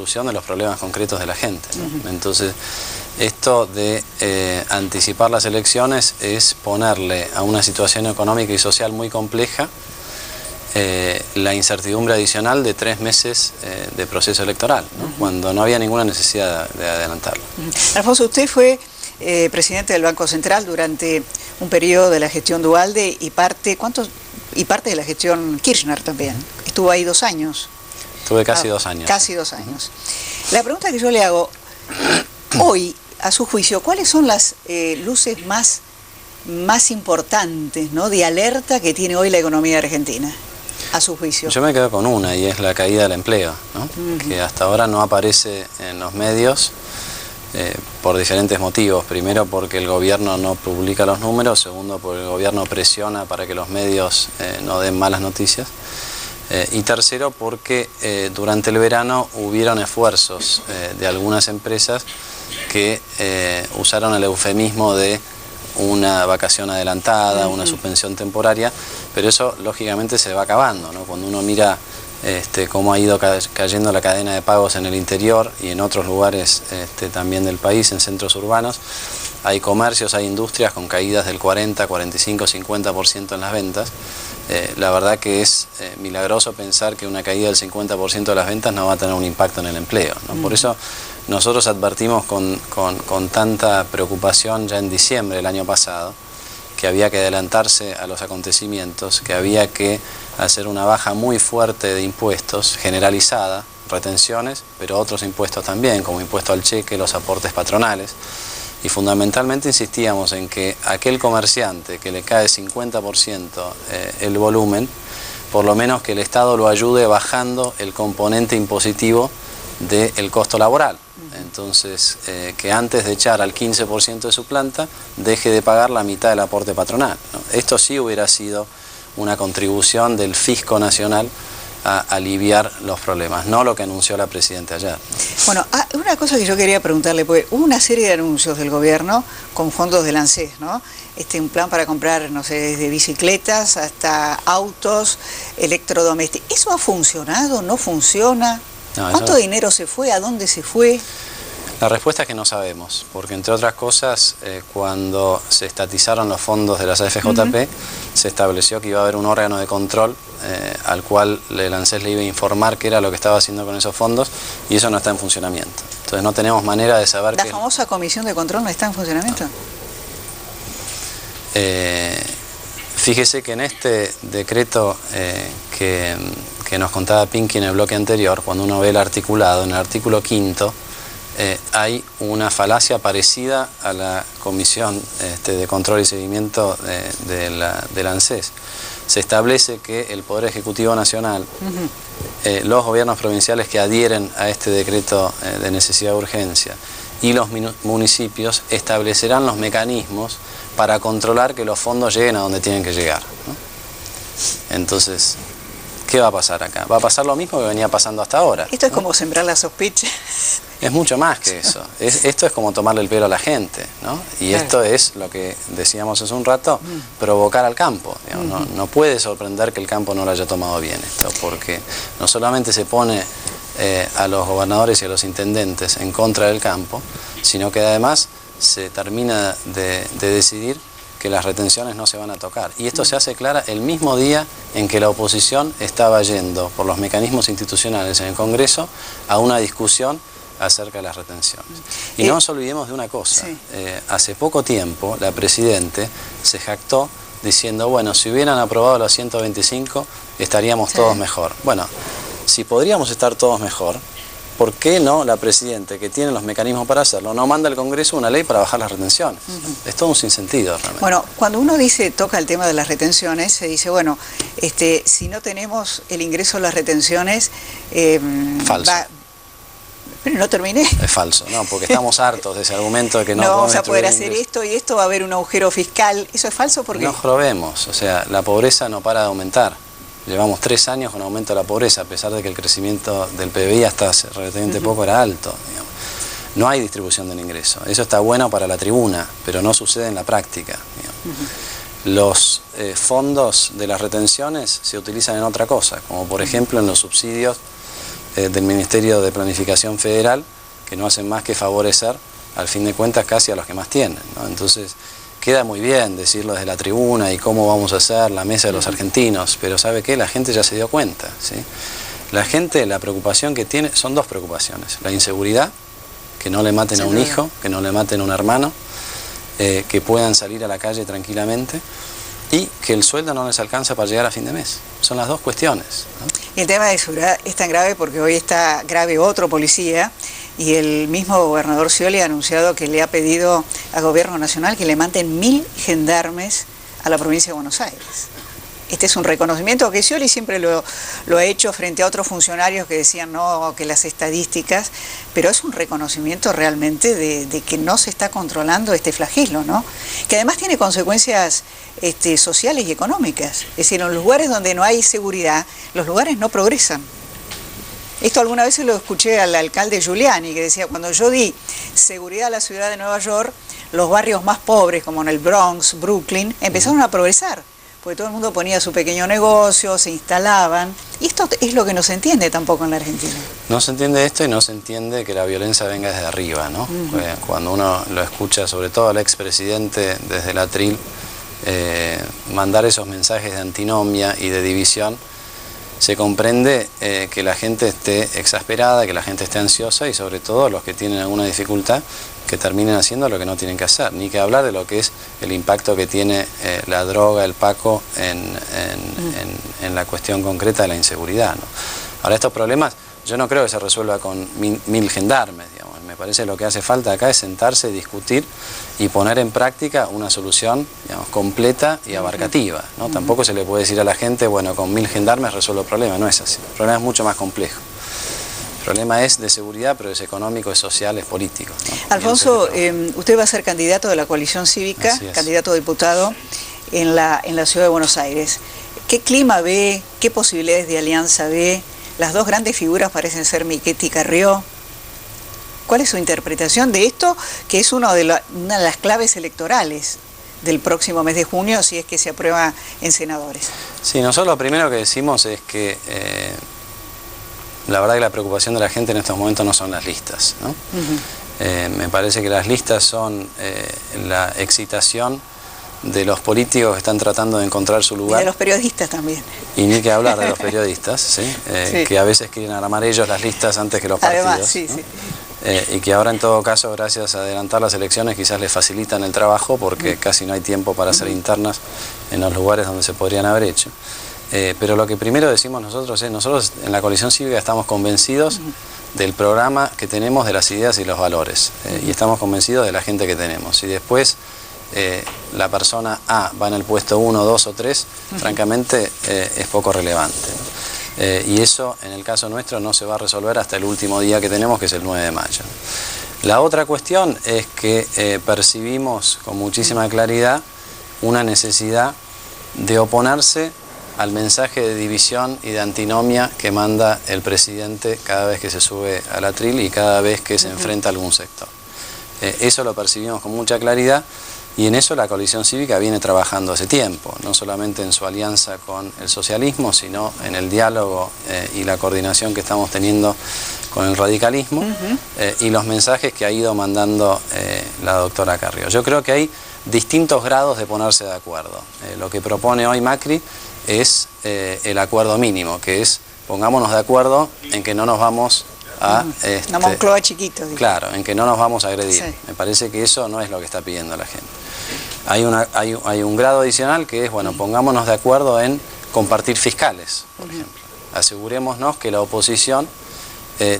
solución de los problemas concretos de la gente, ¿no? Entonces, esto de anticipar las elecciones es ponerle a una situación económica y social muy compleja la incertidumbre adicional de 3 meses de proceso electoral, ¿no? Cuando no había ninguna necesidad de adelantarlo. Alfonso, usted fue presidente del Banco Central durante un periodo de la gestión Duhalde y parte de la gestión Kirchner también. Estuvo ahí 2 años. Tuve casi 2 años. Casi 2 años. La pregunta que yo le hago, hoy, a su juicio, ¿cuáles son las luces más importantes, ¿no?, de alerta que tiene hoy la economía argentina, a su juicio? Yo me quedo con una, y es la caída del empleo, ¿no? Que hasta ahora no aparece en los medios por diferentes motivos. Primero, porque el gobierno no publica los números. Segundo, porque el gobierno presiona para que los medios no den malas noticias. Y tercero, porque durante el verano hubieron esfuerzos de algunas empresas que usaron el eufemismo de una vacación adelantada, una suspensión temporaria, pero eso lógicamente se va acabando, ¿no? Cuando uno mira cómo ha ido cayendo la cadena de pagos en el interior y en otros lugares también del país, en centros urbanos, hay comercios, hay industrias con caídas del 40, 45, 50% en las ventas. La verdad que es milagroso pensar que una caída del 50% de las ventas no va a tener un impacto en el empleo, ¿no? Por eso nosotros advertimos con tanta preocupación ya en diciembre del año pasado que había que adelantarse a los acontecimientos, que había que hacer una baja muy fuerte de impuestos, generalizada, retenciones, pero otros impuestos también, como impuesto al cheque, los aportes patronales. Y fundamentalmente insistíamos en que aquel comerciante que le cae 50% el volumen, por lo menos que el Estado lo ayude bajando el componente impositivo del costo laboral. Entonces, que antes de echar al 15% de su planta, deje de pagar la mitad del aporte patronal, ¿no? Esto sí hubiera sido una contribución del fisco nacional a aliviar los problemas, no lo que anunció la Presidenta ayer. Bueno, una cosa que yo quería preguntarle, porque hubo una serie de anuncios del gobierno con fondos del ANSES, ¿no? Un plan para comprar, no sé, desde bicicletas hasta autos, electrodomésticos. ¿Eso ha funcionado? ¿No funciona? No, ¿cuánto dinero se fue? ¿A dónde se fue? La respuesta es que no sabemos, porque entre otras cosas, cuando se estatizaron los fondos de las AFJP, se estableció que iba a haber un órgano de control al cual el ANSES le iba a informar qué era lo que estaba haciendo con esos fondos, y eso no está en funcionamiento. Entonces no tenemos manera de saber ¿La famosa comisión de control no está en funcionamiento? No. Fíjese que en este decreto que nos contaba Pinky en el bloque anterior, cuando uno ve el articulado, en el artículo 5, hay una falacia parecida a la Comisión de Control y Seguimiento del ANSES. Se establece que el Poder Ejecutivo Nacional, los gobiernos provinciales que adhieren a este decreto de necesidad de urgencia y los municipios establecerán los mecanismos para controlar que los fondos lleguen a donde tienen que llegar, ¿no? Entonces, ¿qué va a pasar acá? Va a pasar lo mismo que venía pasando hasta ahora. Esto es como sembrar la sospecha. Es mucho más que eso. Esto es como tomarle el pelo a la gente, ¿no? Y claro, esto es lo que decíamos hace un rato, provocar al campo. Digamos, no puede sorprender que el campo no lo haya tomado bien esto, porque no solamente se pone a los gobernadores y a los intendentes en contra del campo, sino que además se termina de decidir que las retenciones no se van a tocar. Y esto se hace clara el mismo día en que la oposición estaba yendo por los mecanismos institucionales en el Congreso a una discusión acerca de las retenciones. Y no nos olvidemos de una cosa. Sí. Hace poco tiempo la Presidenta se jactó diciendo, bueno, si hubieran aprobado los 125 estaríamos todos mejor. Bueno, si podríamos estar todos mejor, ¿por qué no la Presidenta, que tiene los mecanismos para hacerlo, no manda al Congreso una ley para bajar las retenciones? Es todo un sinsentido realmente. Bueno, cuando uno toca el tema de las retenciones, se dice, bueno, si no tenemos el ingreso a las retenciones, falso. Pero no terminé. Es falso, no, porque estamos hartos de ese argumento de que no vamos a poder hacer esto y esto, va a haber un agujero fiscal. ¿Eso es falso? Porque no probemos, o sea, la pobreza no para de aumentar. Llevamos 3 años con aumento de la pobreza, a pesar de que el crecimiento del PBI hasta hace relativamente poco era alto, digamos. No hay distribución del ingreso. Eso está bueno para la tribuna, pero no sucede en la práctica, digamos. Los fondos de las retenciones se utilizan en otra cosa, como por ejemplo en los subsidios del Ministerio de Planificación Federal, que no hacen más que favorecer, al fin de cuentas, casi a los que más tienen, ¿no? Entonces, queda muy bien decirlo desde la tribuna y cómo vamos a hacer la mesa de los argentinos, pero ¿sabe qué? La gente ya se dio cuenta, ¿sí? La gente, la preocupación que tiene, son dos preocupaciones: la inseguridad, que no le maten a un hijo, que no le maten a un hermano, que puedan salir a la calle tranquilamente, y que el sueldo no les alcanza para llegar a fin de mes. Son las dos cuestiones, ¿no? Y el tema de seguridad es tan grave porque hoy está grave otro policía, y el mismo gobernador Scioli ha anunciado que le ha pedido al gobierno nacional que le manden 1000 gendarmes a la provincia de Buenos Aires. Este es un reconocimiento que Scioli siempre lo ha hecho frente a otros funcionarios que decían no, que las estadísticas, pero es un reconocimiento realmente de que no se está controlando este flagelo, ¿no? Que además tiene consecuencias sociales y económicas. Es decir, en los lugares donde no hay seguridad, los lugares no progresan. Esto alguna vez se lo escuché al alcalde Giuliani, que decía, cuando yo di seguridad a la ciudad de Nueva York, los barrios más pobres, como en el Bronx, Brooklyn, empezaron a progresar, porque todo el mundo ponía su pequeño negocio, se instalaban, y esto es lo que no se entiende tampoco en la Argentina. No se entiende esto y no se entiende que la violencia venga desde arriba, ¿no? Cuando uno lo escucha, sobre todo al expresidente desde el atril, mandar esos mensajes de antinomia y de división, se comprende que la gente esté exasperada, que la gente esté ansiosa, y sobre todo los que tienen alguna dificultad que terminen haciendo lo que no tienen que hacer, ni que hablar de lo que es el impacto que tiene la droga, el paco en la cuestión concreta de la inseguridad, ¿no? Ahora, estos problemas yo no creo que se resuelva con 1000 gendarmes, digamos. Me parece que lo que hace falta acá es sentarse, discutir y poner en práctica una solución, digamos, completa y abarcativa, ¿no? Tampoco se le puede decir a la gente, bueno, con 1000 gendarmes resuelvo el problema. No es así. El problema es mucho más complejo. El problema es de seguridad, pero es económico, es social, es político, ¿no? Alfonso, usted va a ser candidato de la coalición cívica, candidato a diputado en la ciudad de Buenos Aires. ¿Qué clima ve? ¿Qué posibilidades de alianza ve? Las dos grandes figuras parecen ser Michetti y Carrió. ¿Cuál es su interpretación de esto, que es una de las claves electorales del próximo mes de junio, si es que se aprueba en senadores? Sí, nosotros lo primero que decimos es que la verdad que la preocupación de la gente en estos momentos no son las listas, ¿no? Me parece que las listas son la excitación de los políticos que están tratando de encontrar su lugar. Y de los periodistas también. Y ni que hablar de los periodistas, ¿sí? Sí. Que a veces quieren armar ellos las listas antes que los partidos. Además, sí, ¿no? Sí. Y que ahora en todo caso, gracias a adelantar las elecciones, quizás les facilitan el trabajo porque casi no hay tiempo para hacer internas en los lugares donde se podrían haber hecho. Pero lo que primero decimos nosotros es, nosotros en la coalición cívica estamos convencidos del programa que tenemos, de las ideas y los valores, y estamos convencidos de la gente que tenemos. Y después la persona A va en el puesto 1, 2 o 3, francamente es poco relevante, ¿no? Y eso en el caso nuestro no se va a resolver hasta el último día que tenemos, que es el 9 de mayo. La otra cuestión es que percibimos con muchísima claridad una necesidad de oponerse al mensaje de división y de antinomia que manda el presidente cada vez que se sube al atril y cada vez que se enfrenta a algún sector. Eso lo percibimos con mucha claridad, y en eso la coalición cívica viene trabajando hace tiempo, no solamente en su alianza con el socialismo, sino en el diálogo y la coordinación que estamos teniendo con el radicalismo, y los mensajes que ha ido mandando la doctora Carrió. Yo creo que hay distintos grados de ponerse de acuerdo. Lo que propone hoy Macri es el acuerdo mínimo, que es pongámonos de acuerdo en que no nos vamos a... una Moncloa chiquito. Claro, en que no nos vamos a agredir. Sí. Me parece que eso no es lo que está pidiendo la gente. Hay un grado adicional que es, bueno, pongámonos de acuerdo en compartir fiscales, por ejemplo. Asegurémonos que la oposición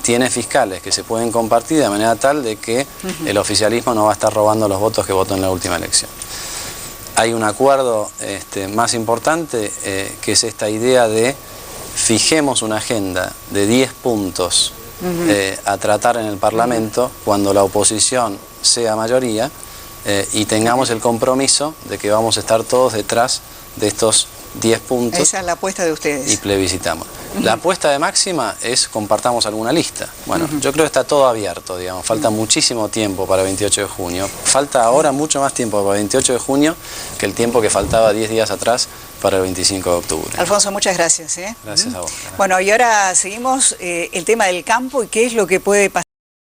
tiene fiscales que se pueden compartir de manera tal de que el oficialismo no va a estar robando los votos que votó en la última elección. Hay un acuerdo más importante que es esta idea de fijemos una agenda de 10 puntos a tratar en el Parlamento cuando la oposición sea mayoría, y tengamos el compromiso de que vamos a estar todos detrás de estos 10 puntos. Esa es la apuesta de ustedes. Y plebiscitamos. La apuesta de Máxima es compartamos alguna lista. Bueno, yo creo que está todo abierto, digamos. Falta muchísimo tiempo para el 28 de junio. Falta ahora mucho más tiempo para el 28 de junio que el tiempo que faltaba 10 días atrás para el 25 de octubre. Alfonso, muchas gracias. Gracias a vos. Bueno, y ahora seguimos el tema del campo y qué es lo que puede pasar.